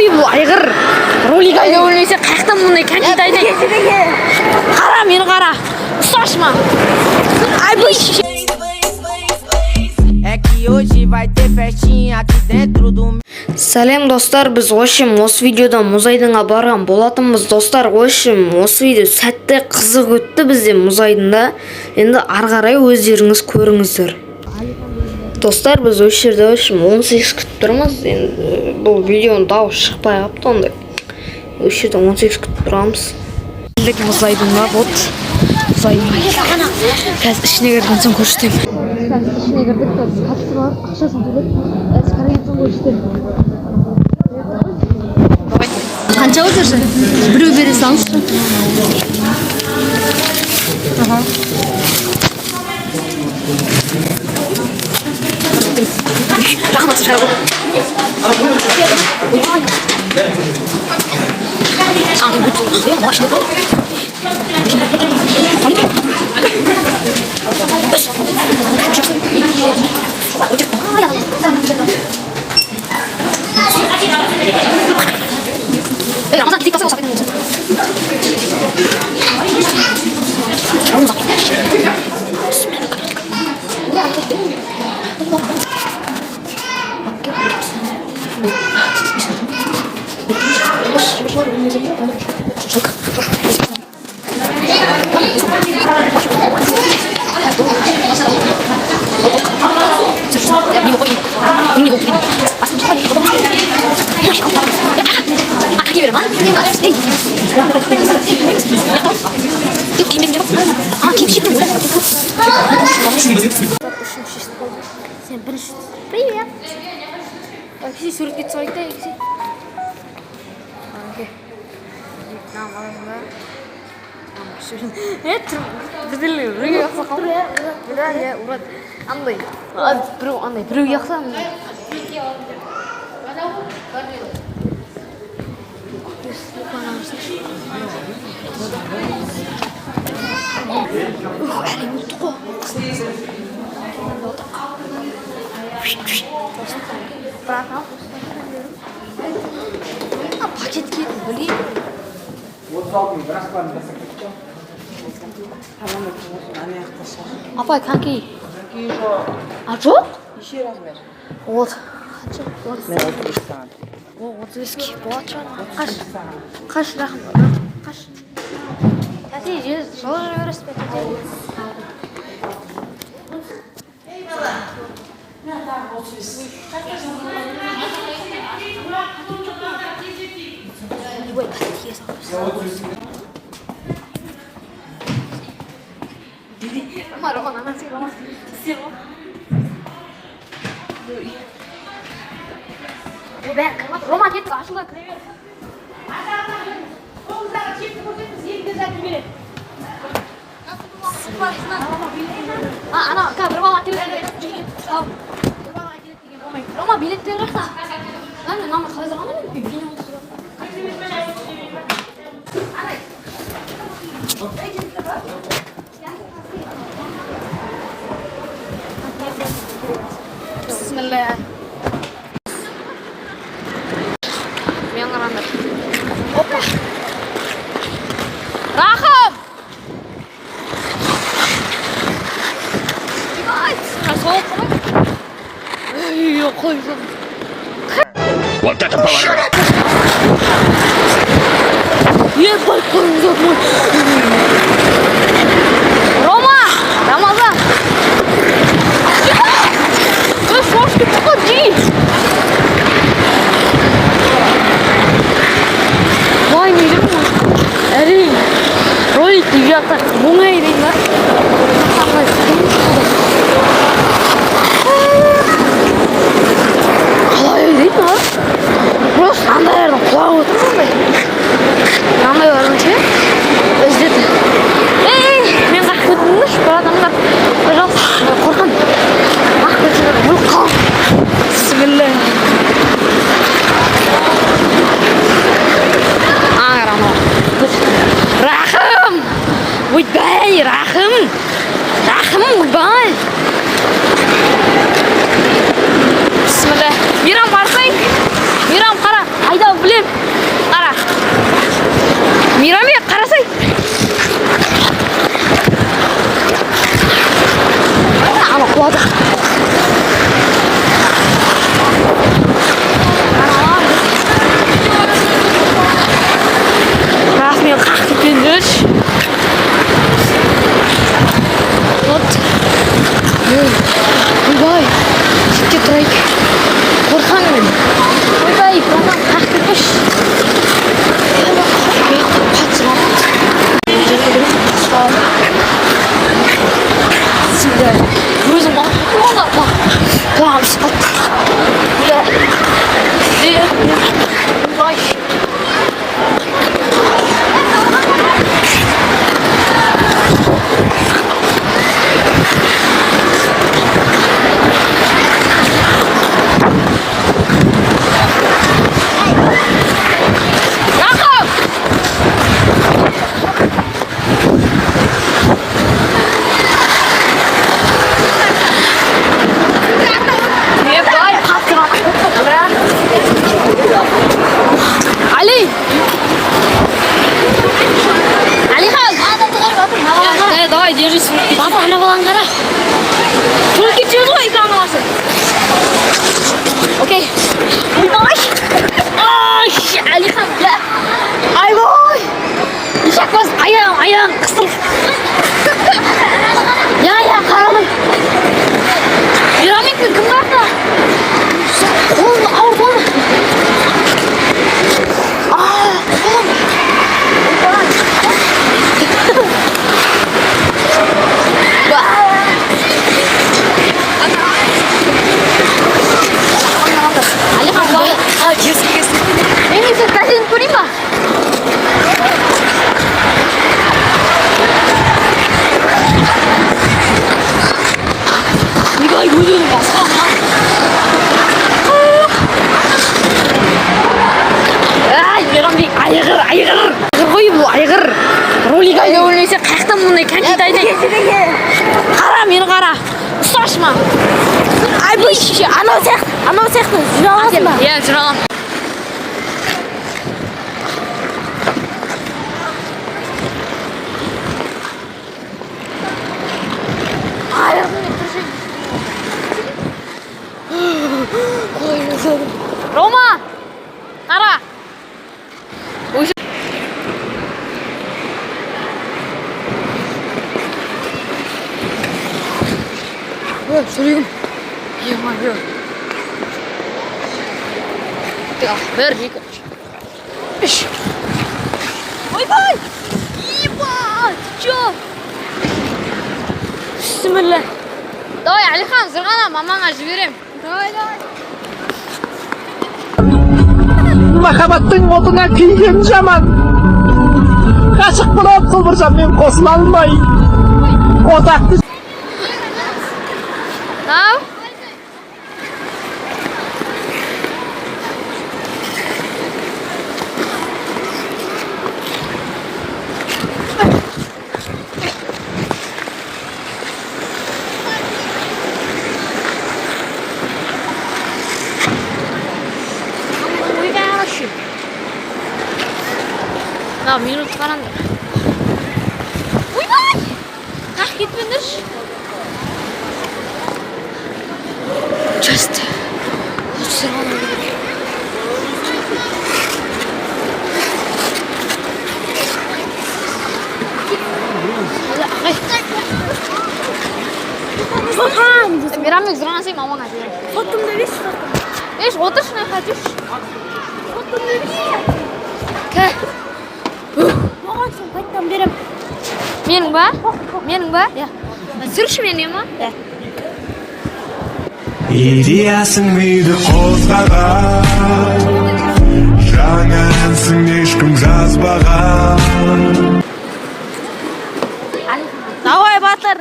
ой бұл айғыр ролик айда өлмесе қаяқтан мұндай контент айдайды. Қара мені қара ұсташы ма Сәлем достар, біз осы видеода мұз айдынға барған болатынбыз достар. Осы видео сәтті қызық өтті бізде мұз айдында. Енді ары қарай өздеріңіз көріңіздер. Достар, біз жерде 18 күтіп тұрмыз. Енді бұл видеоның дауысы шықпай қалыпты ондай. Жерде 18 күтіп тұрамыз. Келдік мұз айдынға, вот. Мұз айдынға. Қазір ішіне кірген соң көрсетемін. Қазір ішіне кірдік, қатысы бар, ақшасын төлеп, қарайын соң көрсетемін. Қанша отыршы? Біреу бере салыңызшы. Жақын атыр шарабы. Ramazan dik basıyor sabit. Привет! Акси суретке түсіп айтайық, Акси. Біреуге яқса қалды. Ұрады. Андай. Біреуге яқса. Әлем ұлты қо. Пакетке білейін. Апай, қанкей? А, жоқ? Неше размер? Вот. Мен 35 саған. 32 болады шығар. Қаш, рахым. Қаш. Тәте, жол жүре бересіз бе, тәте? Ой, пакетке салып. Роман, ана сен, Роман. Сен, Роман. Роман, кетті, ашылға кіре бер. Қолыңыздағы чекті көрсетіңіз, елге зәті береді. Ана, бір бала әкелет деген. Рома, билеттер қақта. Намыр қалай зағана мен? Бейне олды сұрақ. Bismillah. Мен қарандар. Опа. Рахым! Соғып қой. Қойсам. Вот это поворот! Ебать, қойыңыздар мой. Рома! Рамазан! Слушай, погоди! Вай, не жүрмін. Әрең. Ролик неге ақтар? Оңай дейін ба? Қалай өйдейді ма? Просто андайлардың құлағы өтіп ондай. Андай барынша өздеді. Мен қақ көтімдіш, бір адамдар қорқан. Ақ көтімдер мұлық қалып. Бісміллә. Рахым! Ойбай, Рахым! Рахым, ойбай! Бісміллә. Мирам барсаң? Мирам қара, айда біле. айғыр. Ролик айда өлмесе қаяқтан мұндай контент айдайды. Қара, мені қара. Ұсташы ма? Ай, бұл анау сияқты жүре аласың ба? Иә, жүре алам. Рома! Қара! Жүрегім. Ема-ема. Бір, екі, үш. Ойбай! Еба! Ты чё? Бісміллә. Давай, Алихан, зырғана, мамаңа жіберем. Давай. Махаббаттың отына күйген жаман. Ғашық болып қылбыржанмен қосыла алмай. Отақты Ау? Na, minut falan. Ойбай! Қақ кетпеңдерші. Just. Мейрамбек, зырғанасай мамаңа жіберем. Фотомды берші. Еш, отыршы, не хотишь? Фотомды берші. Кә? Маған сен қайттан берем. Менің ба? Менің ба? Иә. Сүрші менің ма? Иә. Идеясың миды қозғаған, жаңа әнсің ешкім жазбаған. Давай, батыр!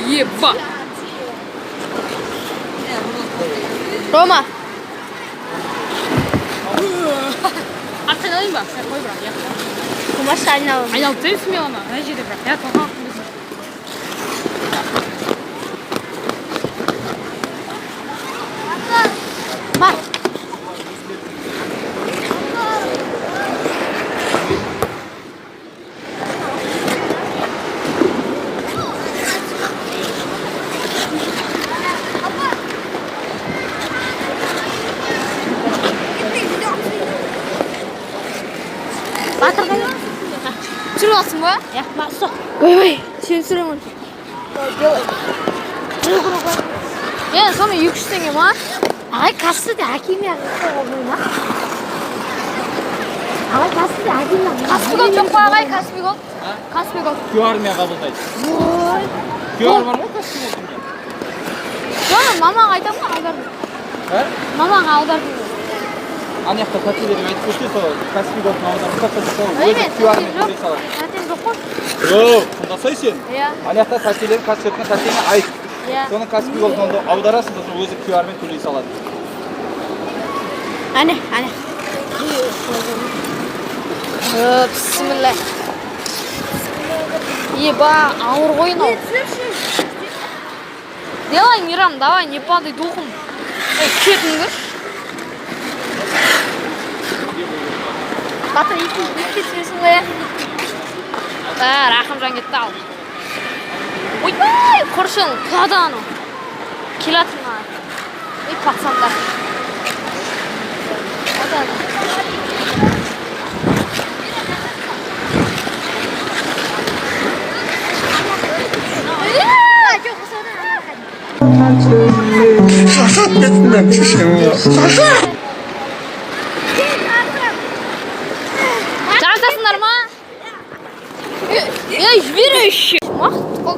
Еба! Рома! Артқа айналайын ба? Қой бірақ, иә. Құмашқа айналып. Айналып тәйсің мен ана, әй жерде бірақ. Иә, тоқақ қылмайсың. Бар! Батыр қайда? Түсіріп алсың ба? Иә, бақсы. Ойбай, сен түсіремін. Мен соны 200 теңге ма? Ағай кассы да әкеме ағай қолмайма. Ағай кассы да әкеме ағай. Каспигол жоқ па ағай, Каспигол? Каспигол. QR-мен қабылдайды. QR бар ма Каспигол? Жоқ, мамаға айтамын ғой, аударды. Мамаға аударды. Ана жақта тәтелерім айтып көрсе, сол Каспигол аударып тастаса, сол Ой, өзі мен QR-мен тәтем төлей жоқ. салады. Тәтем жоқ қой. Жоқ, тыңдасай сен. Иә. Ана жақта тәтелерім концертіне тәтеңе айт. Иә. Соны Каспигол аударасың, сосын өзі QR-мен төлей салады. Әне. Бісміллә. Еба, ауыр ғой мынау. Делай, Мирам, давай, не падай духом. Кетіңдер. Батыр, кетпесің ғой, ә? Рахымжан кетті ал. Ойбай, құршын, құлады анау. Келатын ма? Ей, пақсандар. Жарысасыңдар ма? Ей, жіберші. Уақыт қол.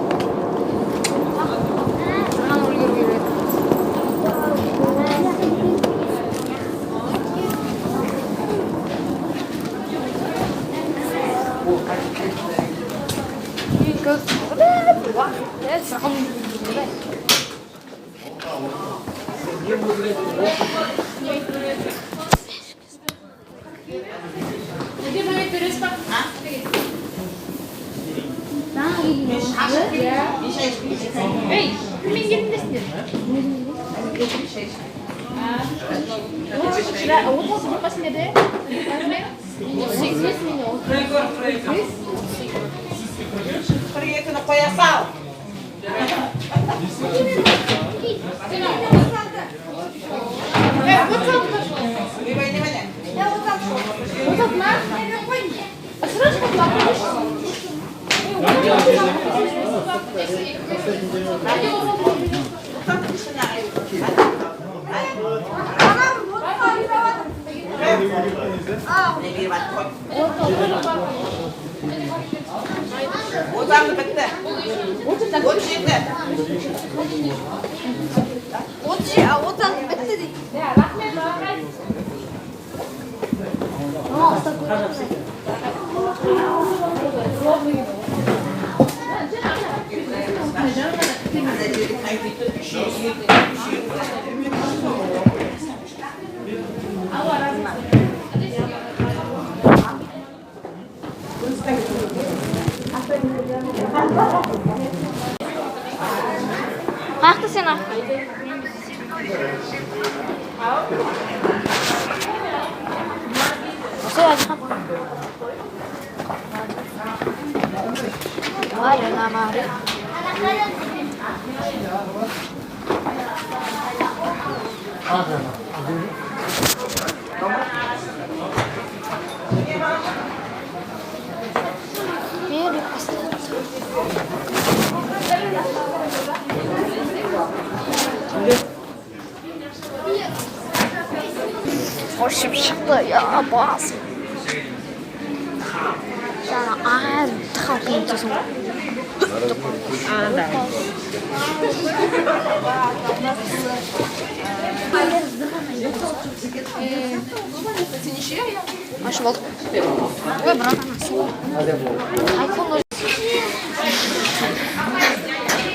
Proyectini koya sal. Ozanlı bitti. Ot yedi. Otan bitti değil. Haklı sen haklı. Mari lah mari. Hoşum çıktı ya boğazım. Sana ağır tıkaklayayım tutum. Hoş bulduk. Ой, брат, iPhone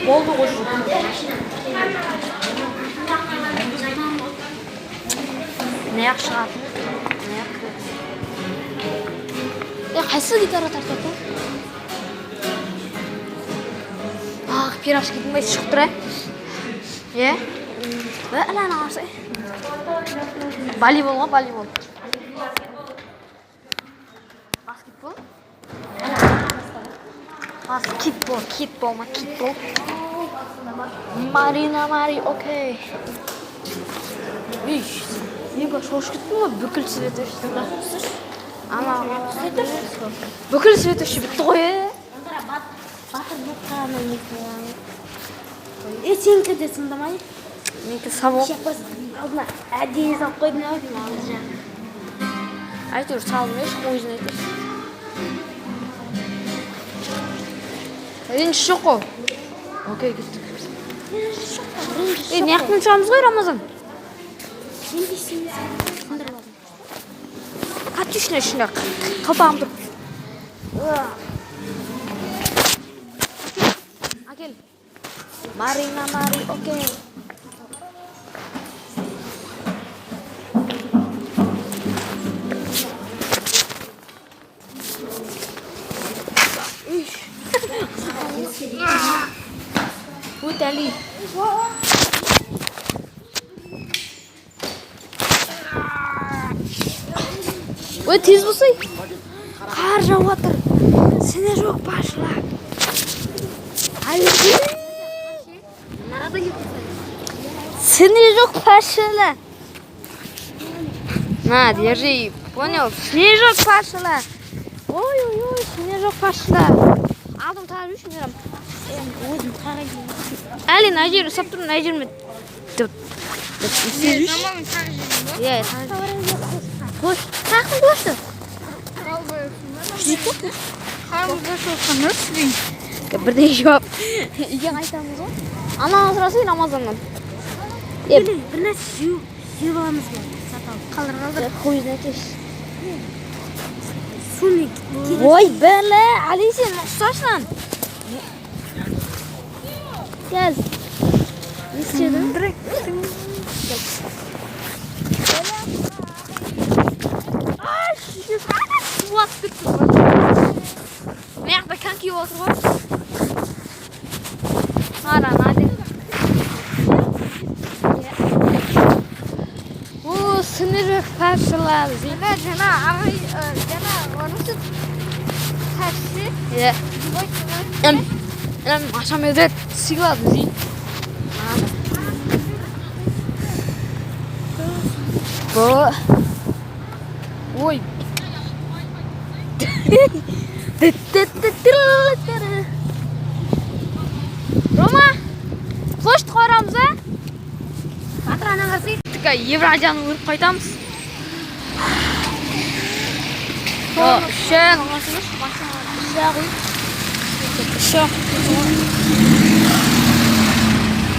болды ғой. Ne yaxshi. Qaysi gitara tartadi? Pirashka nima chiqib turay? Va alana qarsa. Voleybol. Basketbol. Mari, okey. Nega shoshib ketdingmi? Bukil svetoshda. Ana, bukil svetosh bitdi qo'y. Senki desin demay. Meniki savol. Aldına әдейі салып қойдың ау деймін алды. Әйтеуір салмайшы, өзін айтайын. Реніш жоқ қой. Окей, кеттік. Не яқтың шығамыз ғой, Рамазан? Катюшна ішінде қылпағым тұр. Акел. Мари, окей. Deli. Ой, тез болсай. Қар жауып жатыр. Сене жоқ башла. Сене жоқ башла. На, держи. Понял? Сене жоқ башла. Ой, сене жоқ башла. Алдым тағы үшін жерім. Әлі Найжер ұсап тұрмын, Найжер ме? Заманын тағы жерім. Иә, қош, тақын қошы. Қарымызда шоққан өтсің. Бірдей жауап. Үйге қайтамыз ғой. Ананы сұрасай Рамазаннан. Bir нәрсе жеу аламыз ба? Қалдыр. Қойызын әкеш. Суны Ой, бәлі, Али сен ұқсашынан. Gel. Direkt. Суат кетті. Мына жақта коньки отыр ғой. Ана, надо. О, сіңірек пәпсілады. Жана, ағай, жана, онысы пәпсі. Иә. Ашам еді сыйлады, зей. Ой. Рома, площадь қорамыз, а? Атырана қарсы. Евразияны өріп қайтамыз.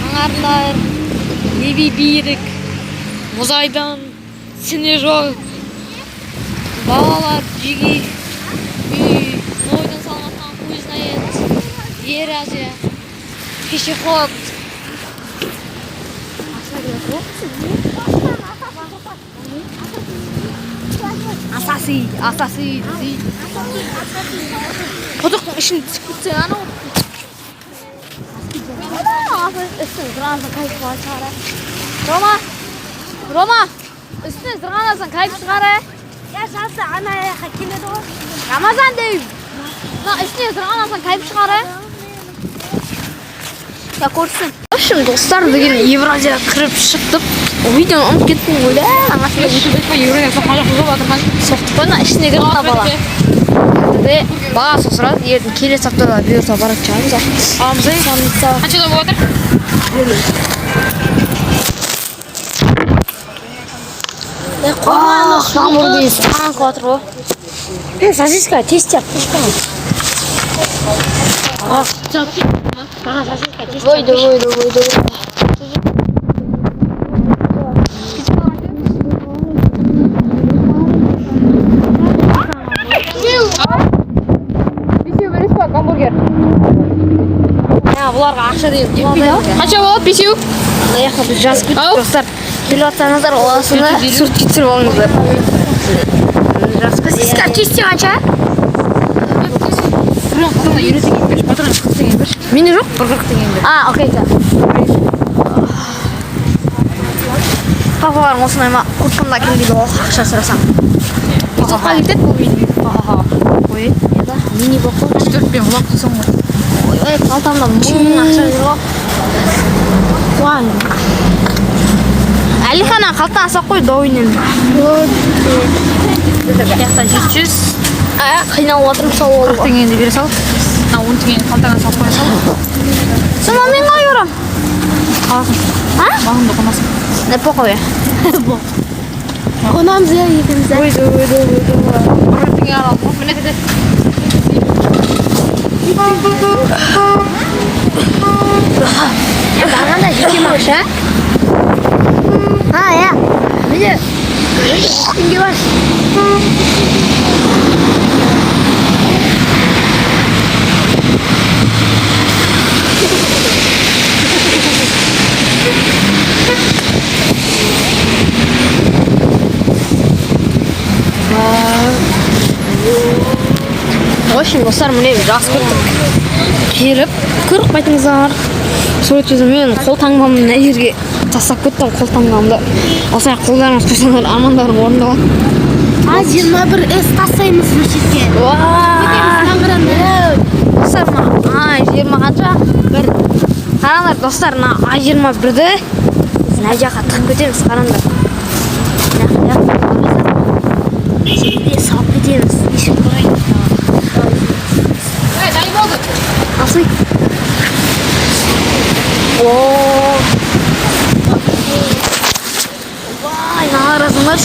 Аңғарлар, небе бейірік, мұзайдан, снежок, балалар, жеге, үй, ойдан салматқан көзнайет, Евразия, пешеход. Асасы. Құдықтың ішін түсіп кетсе, ана Рома, үстіне зырғанасың, кайып шығары? Я жалсы ана аяққа келеді ғой. Рамазан дейм. Үстіне зырғанасың, кайып шығары? Я көрсін. Общем, достар, деген Евразия кіріп шықтып. Видеоны ұмытып кеттім ғой. Евразия соққан жоқ жоқ жатырған. Соқтық қойна, ішіне кіріп табала. Бағасы сұрады, ердің келесі аптада бұйырса барып шығамыз. Аламыз, қаншада болып жатыр? Хамбургер қанқ отыр ғой. Сосиска тест жап, пушканы. Войды. Бесеу бересіз ба, гамбургер? Бұларға ақша дейін. Қанша болады, бесеу? Аяққа біз жазып кеттік, достар. Келіп атсаңыздар, оласыны сүрт кетсір болыңыздар. Сосиска тесте қанша? Мені жоқ? 40 теңге бер. Окей, папаларың осындай ма құртқанда келдегі ол ақша сұрасам. Соққа кетеді бұл мини. Ой, мини болып қой. 4-пен ұлақ тұсың ғой. Ой, қалтамда мың ақша жүр ғой. Әлихана қалтаңа сақ қой, дойынын. Яқта 700. Қиналып отырым сол ол. 40 теңгені бере сал. 10 теңгені қалтаңа салып қоя сал. Соны мен қай өрім? Қаласың. Бағымды қонасың. Не поқой. Қонамыз я екіміз. Ойды. 40 теңге аралып қой. Міне деді. Бағанда жеке мақша? Я. Міне. Теңге бар. Очень достар, міне жас көрдік. Келіп, көріп қайтыңыздар. Сол өткізі мен қол таңбамын мына жерге тастап кеттім қол таңбамды. Осылай қолдарыңыз қойсаңдар армандарым орындалады. 21 тастаймыз бұл шетке. Достар, 20 қанша? Бір. Қараңдар достар, 21-ді мына жаққа тығып кетеміз, қараңдар. Салып кетеміз. Ешім көрайын. Дайын болды. Асый. Vay, narazımış.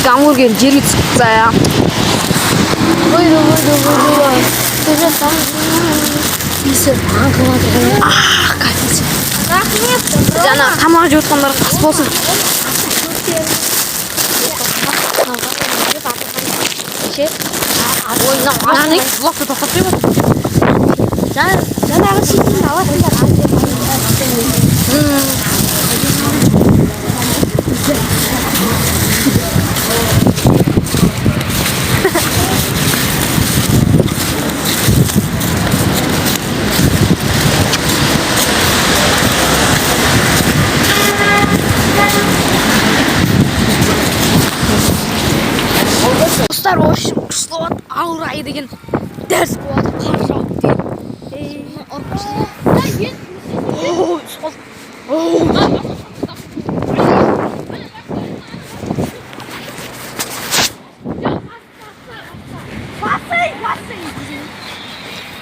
Hamburger jeli çıktı ya. Buydu. Güzel tam. Bizi hankıladı. Kaçtı. Cana tamam jutkanlar kas bolsun. ше. Ойна аны блокты тоқтап қойып. Жаңағы шетін аласыңдар. Dostlar o Kışlavat Aura'yı деген ders болады қар жауып деген.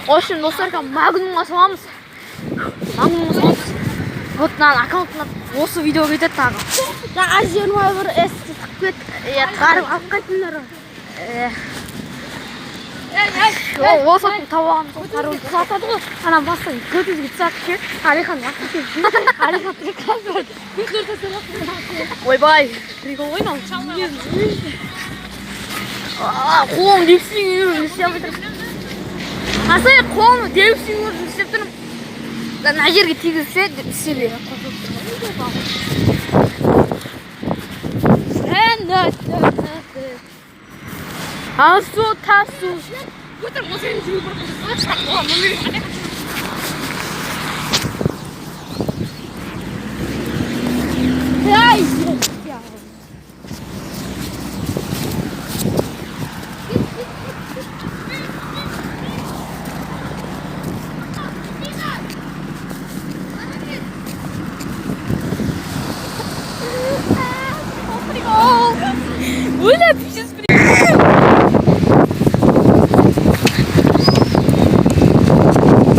В общем, достар, Магнумға саламыз. Вот мына аккаунтынан осы видео кетеді тағы. Жаңа 21 эсті тықып кетті. Қарып алып қайтыңдар. Осы табағымыз қаруын тұсатады ғой. Ана бастан көтізге тұсатып ше. Алихан Алихан ойбай, прикол ғой мынау. Қолым депсің істеп отырмын. Асай қолым депсің істеп тұрмын. Мына жерге тигізсе істеле. Асу тасу.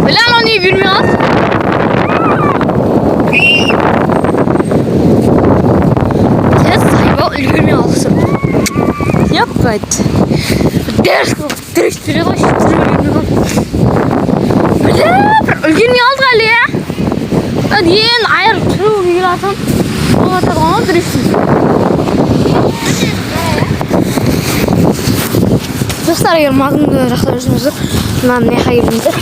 Bilal onu bilmiyor. Sen sahibi bilmiyorsun. Yap gayet. Ders değiştiriyor işte. Bilal, bilmiyoruz galiba ya. Hadi yiyin, ayır, çürü giyiyorsun. O kadar onu değiştiriyor. Dostlar, егер магнумды жақсы жүрсеңіздер, мына мына жаққа келіңіздер.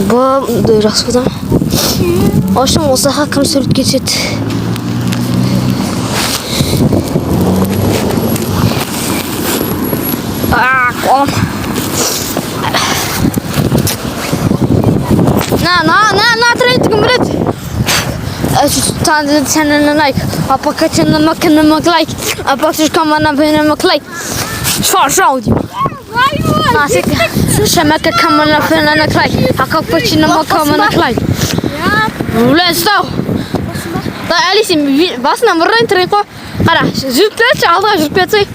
Бұл жақсы бұдан. В общем, осы жаққа кім суретке түседі? Қолым. На, тренді кім біледі? Сәнін лайк, апакачын макыны лайк, апакчыш камана бейні лайк. Шау деймін. Шамака камана фенана клай. Акапачино макамана клай. Let's go. Да, Алисин басынан бұрын тұрайын қой. Қара, жүріп кетші, алдыға жүріп кетсей.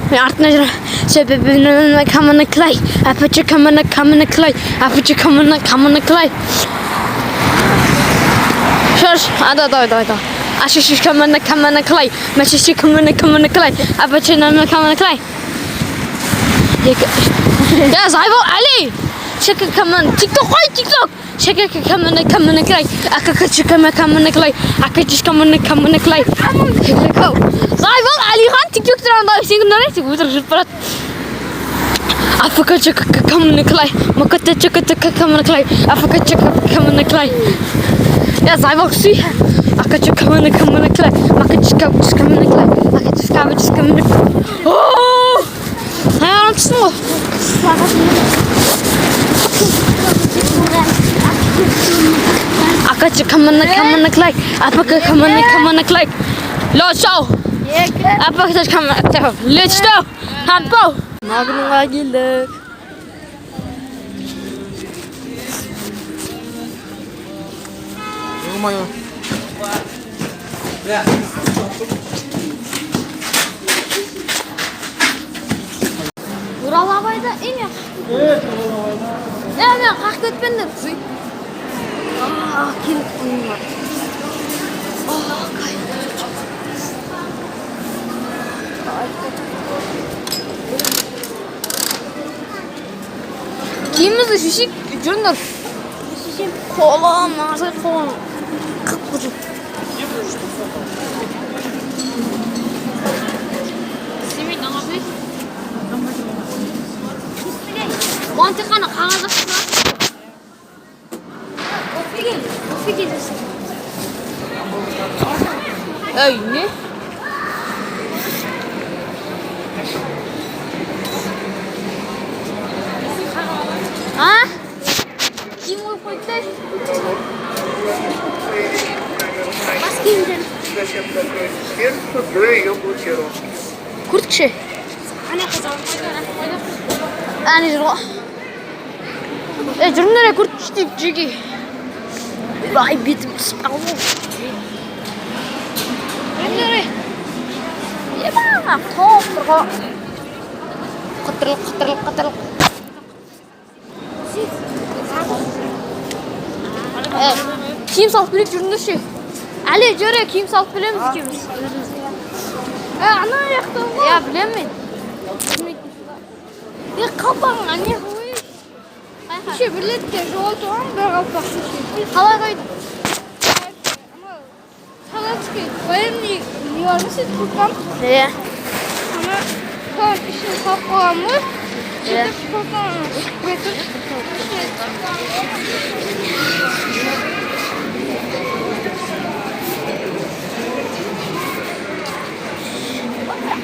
Мен артына жүріп. Шабабина камана клай. Апачы камана клай. Апачы камана клай. Шош, ада. Ашиши камана клай. Машиши камана клай. Апачы камана клай. Ya Zayvo Ali, şaka kaman TikTok koy TikTok. Şaka kaman klay. Akakaçı kaman klay. Akakaçı kaman klay. Zayvo Ali kan TikTok'tan da şey neresi bu tür şut. Akakaçı kaman klay. Makataçı kaman klay. Akakaçı kaman klay. Ya Zayvo suy. Akakaçı kaman klay. Makataçı kaman klay. Akakaçı kaman klay. Oh! Hayal mısın o? Akakaçı kaman klay. Apaka kaman klay. Let's go. Apaka kaman. Let's go. Handball. Magnum'a geldik. Ё-моё. Ural abay da en yaxshi. Evet, Ural abay. Ya men qaq ketmender. Kelib qo'yinglar. Kiyimimizni shishib yuringlar. Shishib qo'lim, narsa qo'lim. Qip-qizil. Семей, Маған тек қана қағаз ашты. Офиге десін. Ей, не? А? Киім қойып қойды? Бас киімден. Куртка ше? Ана қызалын қойды. Әне жүр ғой. Жүріңдер куртка штейік жеге. Бай, бетім түсіп қалды. Жүріңдер. Еба, топ тұр ғой. Қытырлық. Киім салып білек жүріңдер ше. Әлі жүре, киім салып білеміз екеуміз. Ана аяқта ғой. Я, білем мен. Қалпағың әне ғой. Ше, бірлетке жол туған бір қалпақ ше. Қалай қойды? Қалай түскей? Военный не var mı siz Furkan? Ne? Ama son işin kalkmağın mı? Şimdi Furkan götür.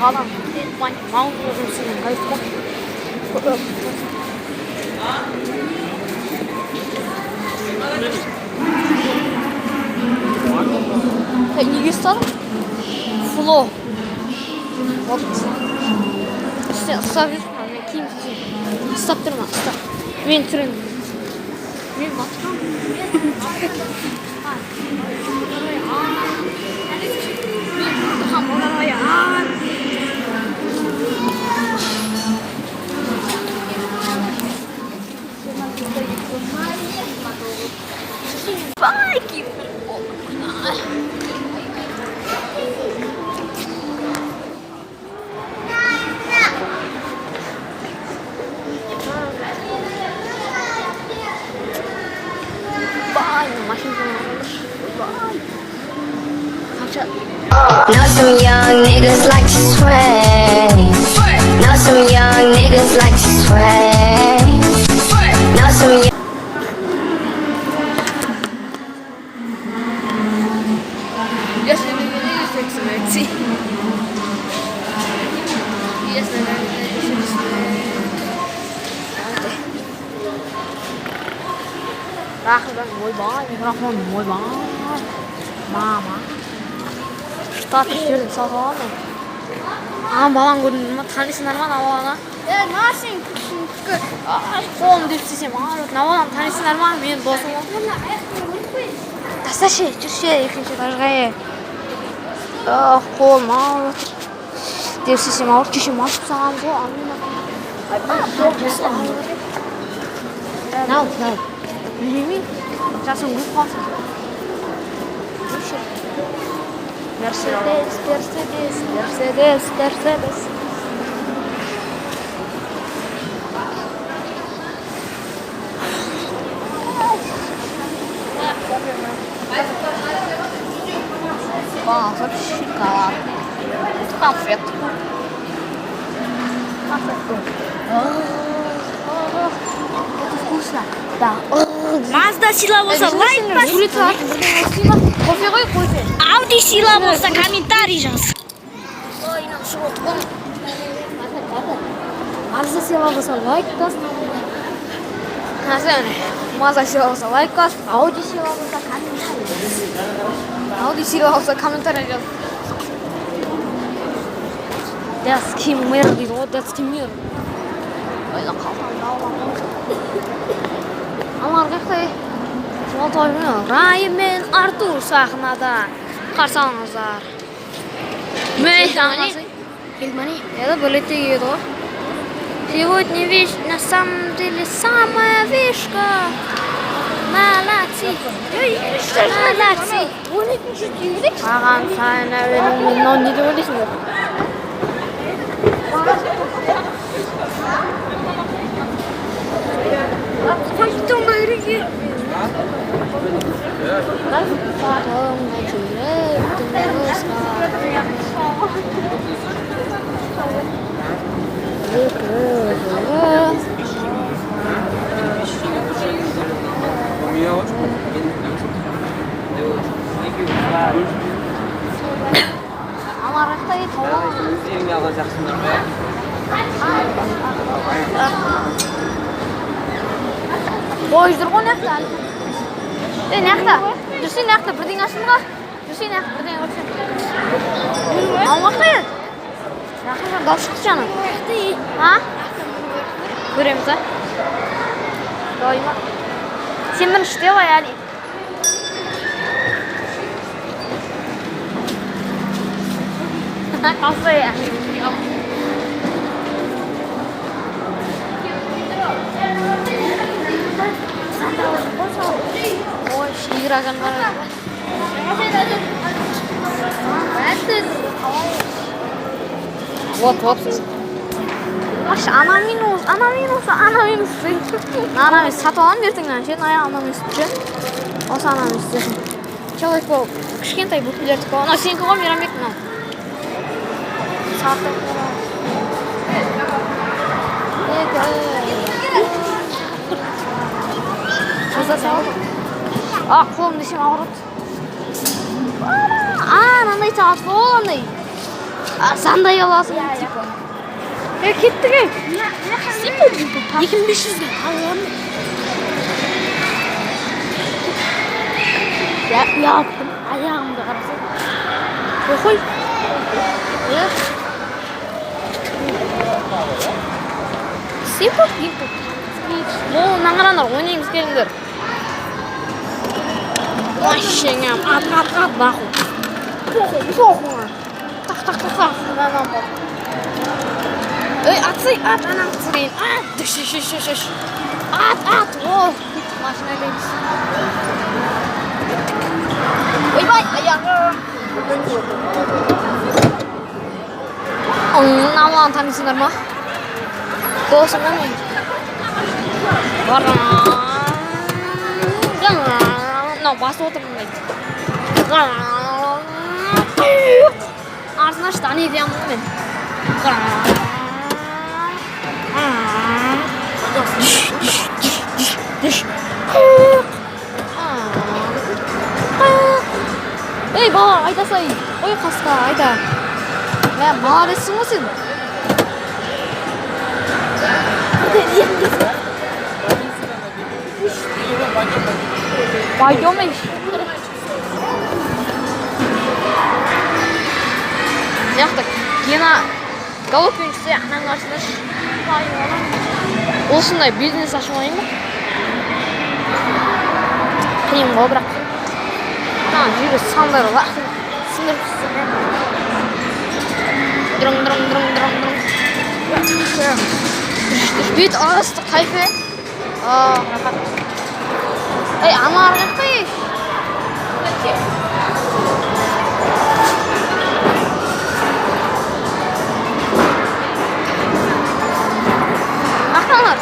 Adam, mal olursun, kayıtma. Неге ұстадың? Фло. Вот. Сен ұстап жүрсің, мен киім түсейін. Ұстап тұрма, ұстап. Мен түрін. Мен батырам. Бай киім. Now some young niggas like to sway. Now some young niggas like to sway. Now some young Mikrofon мой мама. Штат işlerim sağ ol. Aa baban gördün mü? Tanısınlar mı balana? Nasıl? Қолым деп істесем ağrып. Балам танысыңдар ма? Мен досым. Тасташы, жүрші екінші этажға. Қолым ağrып. Деп істесем ağrып. Кешем ашып саған ғой. Нау. Білмеймін. Жасым көп қалсын. Мерседес. Шоколад. Конфет. Это вкусно. Да. Mazda сила болса лайк бас. Кофе ғой, кофе. Audi сила болса комментарий жаз. Mazda сила болса лайк бас. Mazda сила болса лайк бас. Audi сила болса комментарий жаз. Audi сила болса комментарий жаз. Детский мир дейді ғой, детский мир. Ойла қалған. Амар қақтай. Жолтоймен Райым мен Артур сахнада. Қарсы алыңыздар. Фильмани. Это бөлетте еді ғой. Сегодня вещь на самом деле самая вишка. Молодцы. Молодцы. Аған сайын әуенің менің не деп ойлайсыңдар? Қойттың бәріге. Pojdur qo'y naqda. Naqda. Dursi naqda birding ashunga. Dursi naqda birding o'tsin. Almoqda. Yaqinda doshib chanim. Ha? Ko'ramiz a. Doimo. Sen buni ishlayver Ali. Qolsa ya. Oy, şiiragan var. Вот. Аш ана минус. Ана сатып алам ертеңнен. Сен ая ана минусчы. Осы ана минус. Человек бол. Кішкентай бүкілерді қой. Ана сенікі ғой Мейрамбек мынау. Сатып алам. Қолым десем ауырады. Мынандай сатып ал андай. Сандай аласың типа. Кеттік ей. 2500-ге алам. Яптым. Аяғымды қарасаң. Қой. Сипот деймін. Молынан қарандар, ойнаймыз келіңдер. Машинам, ат, нахуй. Похуй. Так. Эй, отцы, анам цырейн. Шиш. Ат. О, машина дейміз. Ойбай, аяғым. Намылан танысыңдар ма? Досымнан мен. Мынау басып отырмын дейді. Артына штаны етемін мен. Ей бала, айтасай. Ой қасқа, айта. Молодецсің ғой сен. Пойдем. Яқтық, Гена Головкин түссе аңнан қарсында осындай бизнес ашып алайын ба? Қиын ғой бірақ. Жүрі сандары лақтың сындырып түссе. Дұрың. Бет арасты қайфе. Рахат. Ей, ана арғақ қай? Ақтанар.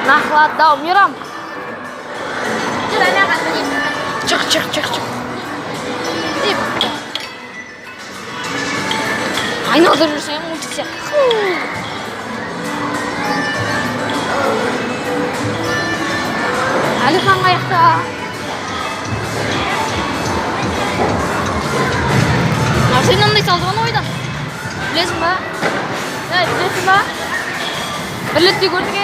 Нақладау, Мирам. Чық. Деп. Айналдырып жүрсең, мультик сияқты. Әлихан қаяқта. Сен мынандай салды оны ойдан. Білесің ба? Білесің ба? Бір летте көрдік е?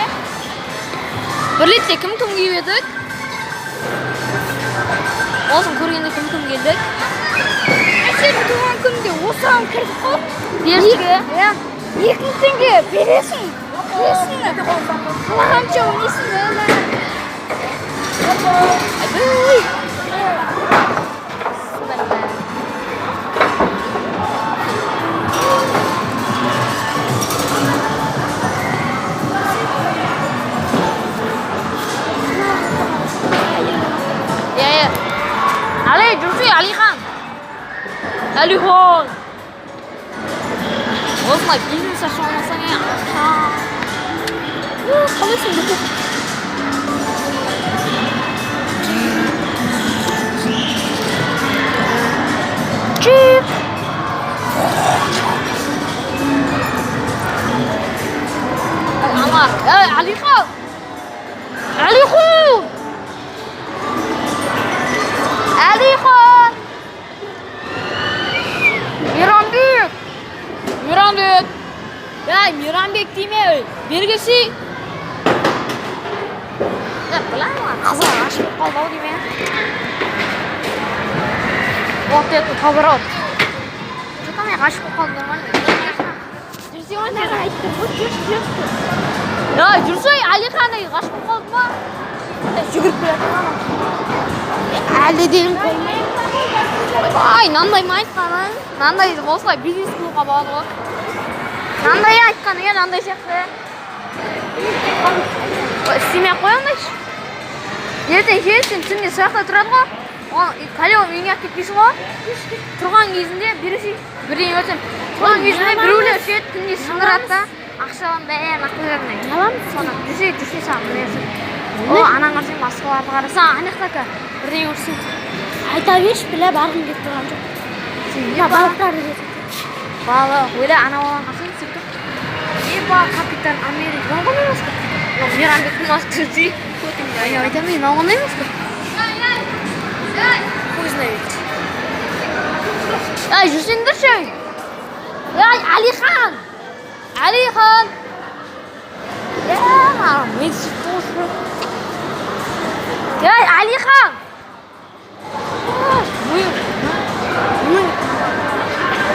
Бір летте кім киіп едік? Осыны көргенде кім келдік? Сен туған күнде осыған кірдік қой? Бершіге? 2000 теңге бересің. Бересің. Қанша ойнайсың ба? Ой. Allez, жүрсей, Алихан. Алихан. Осылай бизнес ашып алмасаң, қалайсың бұл? Чип. Амар, Алихан. Алихан. Алихан! Мейрамбек! Ya Miranbek deyme. Bergesi. Ya bilaman, qizlar aşık qoldi deyme. Vaqt yetdi, tabarat. Qanday aşık qoldim mana. Ya Jursay Ali qanday aşık qoldimi? Yugurib keladi. Ali deyim qo'ymay. Ay, nandaymi aytqaning? Nanday bo'lsa biznes qilib bordi. Nanday aytqaniga nanday chiqdi. İstemey qo'yamiz. Ertaga kelsin, tunga soqda turadi-ku. Kalyon uyga ketishmi? Turgan kezinde birisi birini o'tsin. Turgan kezinde birovlar shet tunga sindiradi-da. Axsham bayan aqllarni. Yalan sana. Düşe sanmıyorsun. O anan qarasang Moskvaga qarasan, aniqlaka. Birini o'tsin. Ayta berish bile barg'im kelib turgan joq. Ya baliqlar dedi. Baliq, o'yla ana olan qasam sirdi. Eba kapitan Amerika. Nima emas-ku? Yo'q, Miranbek emas, turdi. Ya aytaman, nima emas-ku? Qo'yznaydi. Ay, Jusindirchi. Ay, Alixon. Alixon. Ya, men sirdi. Ya, Alixon. Buyur.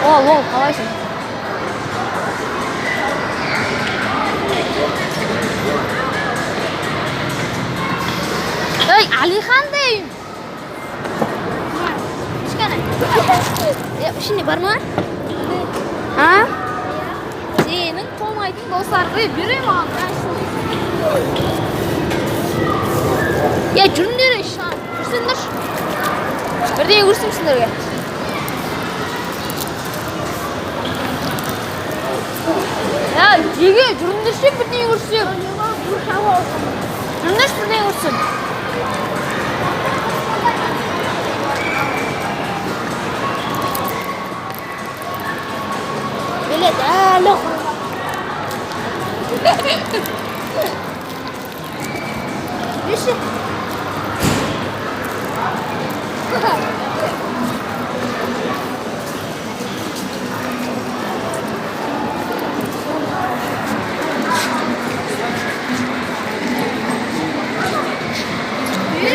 Ol, qalaysın? Ey, Alixon deyim. Şimdi var mı? Ha? Senin olmaydın dostlar. Biri mi aldı? Ya cürünler işte. Cürsünler. Bir de vursun şunları. Ya Cege cürünler şey bir de vursun. Cürünler bir de vursun. Böyle de loh. Düşün.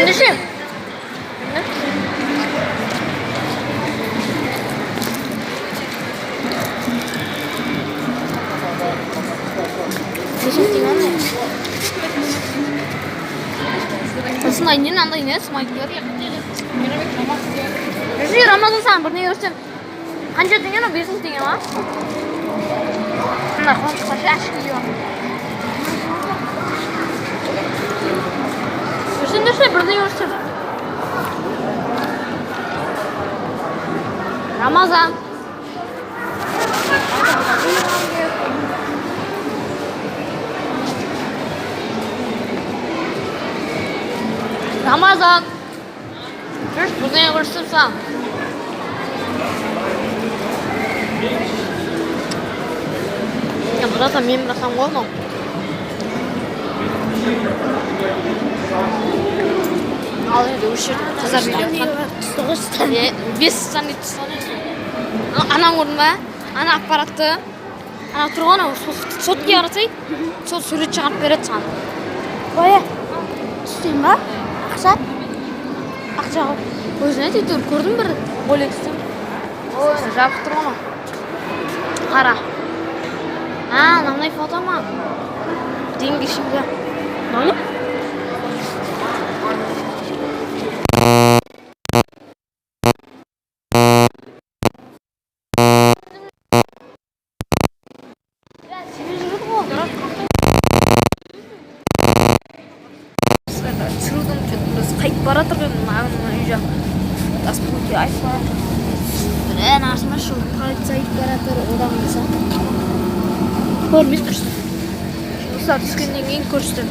Düşün. Aslında yine anda yine smile diyor ya. Bizi Ramazan sen bunu yiyorsun. Hangi dünya mı bizim dünya mı? Nah, kaç aşk yiyor. Bizi de şey burada yiyorsun. Ramazan. Ramazan. Just burada yiyorsun sen. Ya burada men bilasam bo'ldi. Al endi o'sha qizlar video. 5 sanit ana o'rnima, ana apparatni, ana turgan sotga yaratsak, sot surat chiqarib beradi sana. Qo'ya. Tushdingmi? Aqshat. Aqshat. O'zini aytib ko'rdim bir bo'leksam. Oy, jab turgan. Qara. Ha, namnay fotoma. Dengishimga. Nima? Qaytib baraturgan mana uyga. Dasturga aytib. Narsma shu qaytib baratur odam bo'lsa. Ko'rmish tursin. Shu soat tushgandan keyin ko'rishdim.